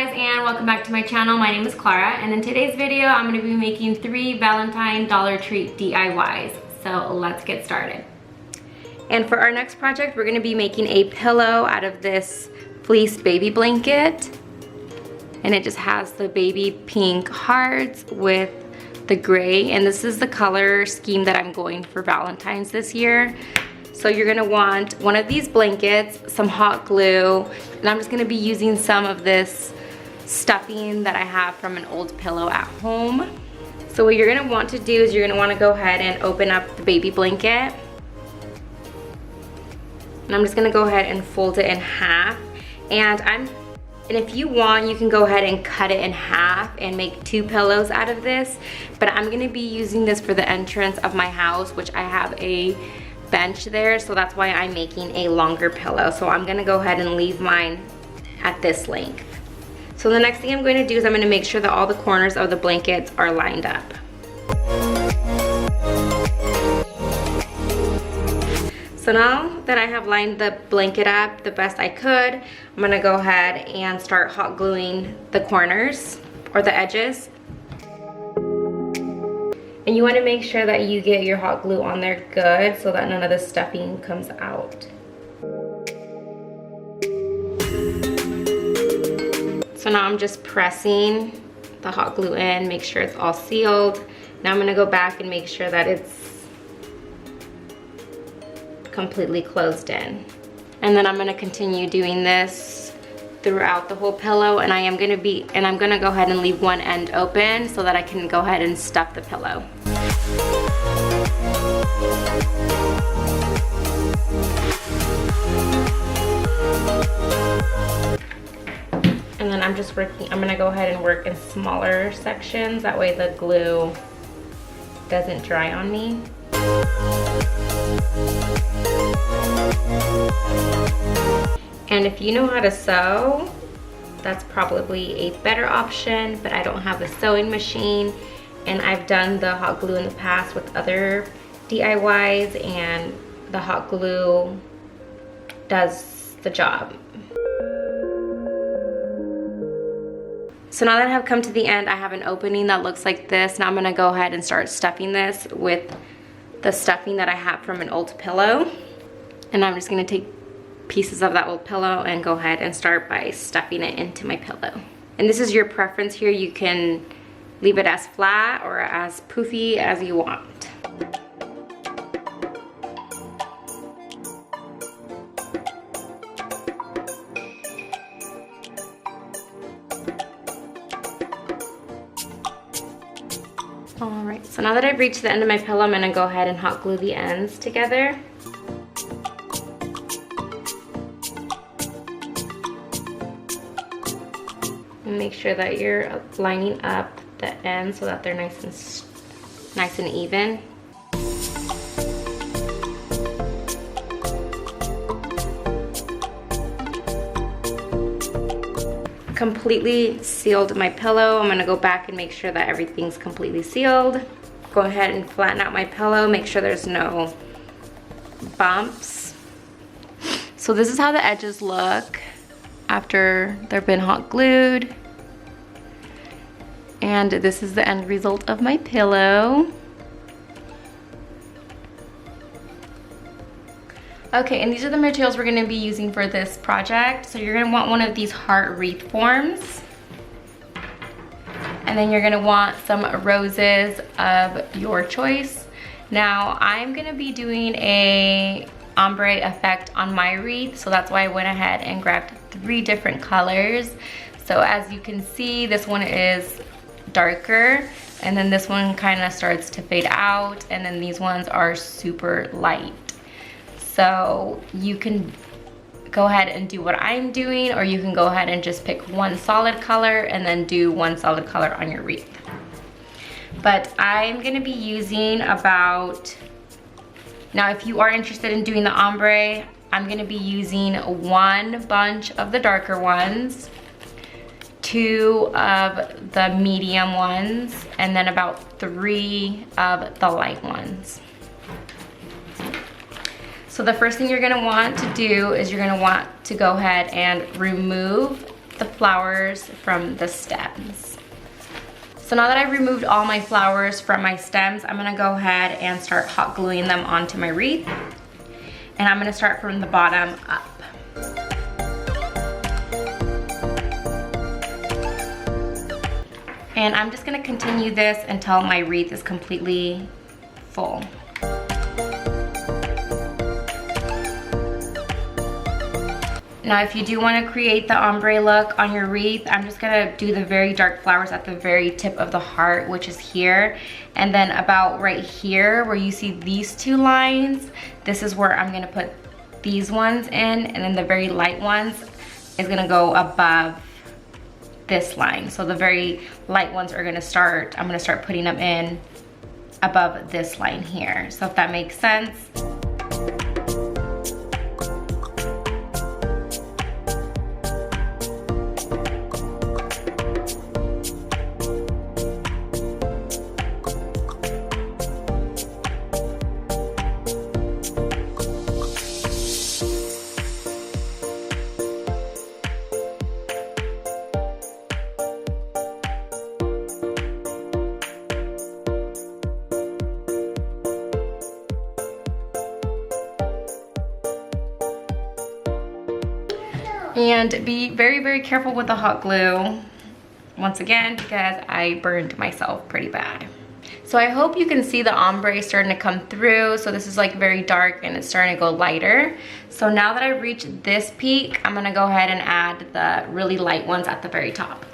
guys, and welcome back to my channel. My name is Clara, and in today's video I'm going to be making 3 Valentine Dollar Tree DIYs. So let's get started. And for our next project, we're going to be making a pillow out of this fleece baby blanket, and it just has the baby pink hearts with the gray, and this is the color scheme that I'm going for Valentine's this year. So you're gonna want one of these blankets, some hot glue, and I'm just gonna be using some of this stuffing that I have from an old pillow at home. So what you're gonna want to do is you're gonna wanna go ahead and open up the baby blanket. And I'm just gonna go ahead and fold it in half. And if you want, you can go ahead and cut it in half and make 2 pillows out of this. But I'm gonna be using this for the entrance of my house, which I have a bench there, so that's why I'm making a longer pillow. So I'm gonna go ahead and leave mine at this length. So the next thing I'm going to do is I'm gonna make sure that all the corners of the blankets are lined up. So now that I have lined the blanket up the best I could, I'm gonna go ahead and start hot gluing the corners or the edges. And you want to make sure that you get your hot glue on there good so that none of the stuffing comes out. So now I'm just pressing the hot glue in, make sure it's all sealed. Now I'm going to go back and make sure that it's completely closed in. And then I'm going to continue doing this throughout the whole pillow, and I'm gonna go ahead and leave one end open so that I can go ahead and stuff the pillow. And then I'm gonna go ahead and work in smaller sections, that way the glue doesn't dry on me. And if you know how to sew, that's probably a better option, but I don't have a sewing machine, and I've done the hot glue in the past with other DIYs, and the hot glue does the job. So now that I have come to the end, I have an opening that looks like this. Now I'm gonna go ahead and start stuffing this with the stuffing that I have from an old pillow. And I'm just gonna take pieces of that old pillow and go ahead and start by stuffing it into my pillow. And this is your preference here. You can leave it as flat or as poofy as you want. All right, so now that I've reached the end of my pillow, I'm gonna go ahead and hot glue the ends together. And make sure that you're lining up the ends so that they're nice and even. Completely sealed my pillow. I'm gonna go back and make sure that everything's completely sealed. Go ahead and flatten out my pillow, make sure there's no bumps. So this is how the edges look after they've been hot glued. And this is the end result of my pillow. Okay, and these are the materials we're gonna be using for this project. So you're gonna want one of these heart wreath forms. And then you're gonna want some roses of your choice. Now, I'm gonna be doing a ombre effect on my wreath, so that's why I went ahead and grabbed 3 different colors. So as you can see, this one is darker, and then this one kind of starts to fade out, and then these ones are super light. So you can go ahead and do what I'm doing, or you can go ahead and just pick one solid color and then do one solid color on your wreath. But I'm gonna be using now if you are interested in doing the ombre, I'm gonna be using 1 bunch of the darker ones, 2 of the medium ones, and then about 3 of the light ones. So the first thing you're gonna want to do is you're gonna want to go ahead and remove the flowers from the stems. So now that I've removed all my flowers from my stems, I'm gonna go ahead and start hot gluing them onto my wreath. And I'm gonna start from the bottom up. And I'm just gonna continue this until my wreath is completely full. Now if you do want to create the ombre look on your wreath, I'm just gonna do the very dark flowers at the very tip of the heart, which is here. And then about right here where you see these two lines, this is where I'm gonna put these ones in, and then the very light ones is gonna go above this line. So the very light ones are gonna start, I'm gonna start putting them in above this line here. So if that makes sense. And be very, very careful with the hot glue, once again, because I burned myself pretty bad. So I hope you can see the ombre starting to come through. So this is like very dark and it's starting to go lighter. So now that I've reached this peak, I'm gonna go ahead and add the really light ones at the very top.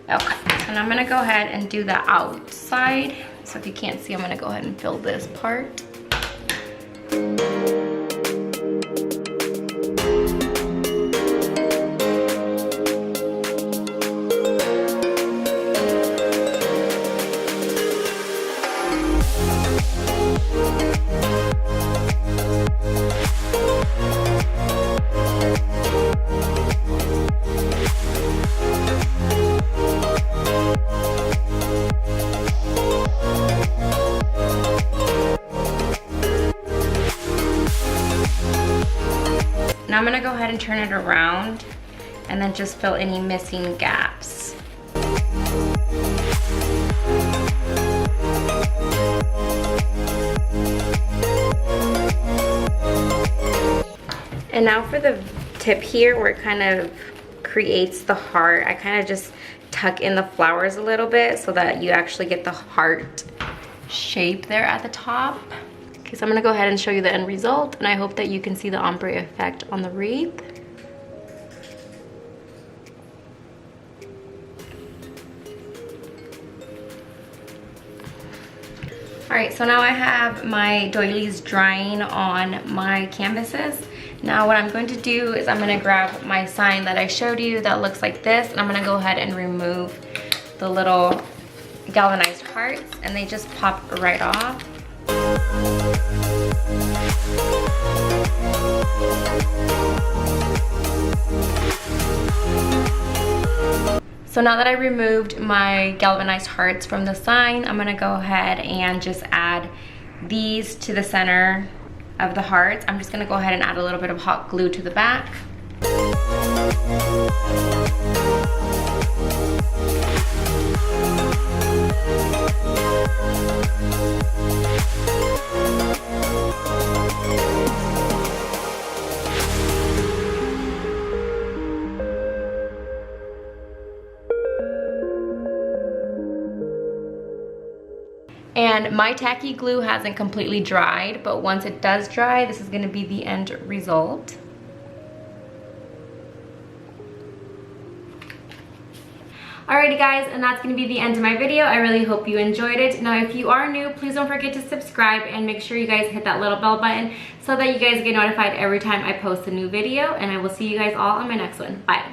Okay, and I'm gonna go ahead and do the outside. So if you can't see, I'm gonna go ahead and fill this part. Now I'm gonna go ahead and turn it around and then just fill any missing gaps. And now for the tip here where it kind of creates the heart, I kind of just tuck in the flowers a little bit so that you actually get the heart shape there at the top. Okay, so I'm gonna go ahead and show you the end result, and I hope that you can see the ombre effect on the wreath. All right, so now I have my doilies drying on my canvases. Now what I'm going to do is I'm gonna grab my sign that I showed you that looks like this, and I'm gonna go ahead and remove the little galvanized hearts, and they just pop right off. So now that I removed my galvanized hearts from the sign, I'm gonna go ahead and just add these to the center of the hearts. I'm just gonna go ahead and add a little bit of hot glue to the back. And my tacky glue hasn't completely dried, but once it does dry, this is gonna be the end result. Alrighty guys, and that's gonna be the end of my video. I really hope you enjoyed it. Now if you are new, please don't forget to subscribe and make sure you guys hit that little bell button so that you guys get notified every time I post a new video, and I will see you guys all on my next one. Bye.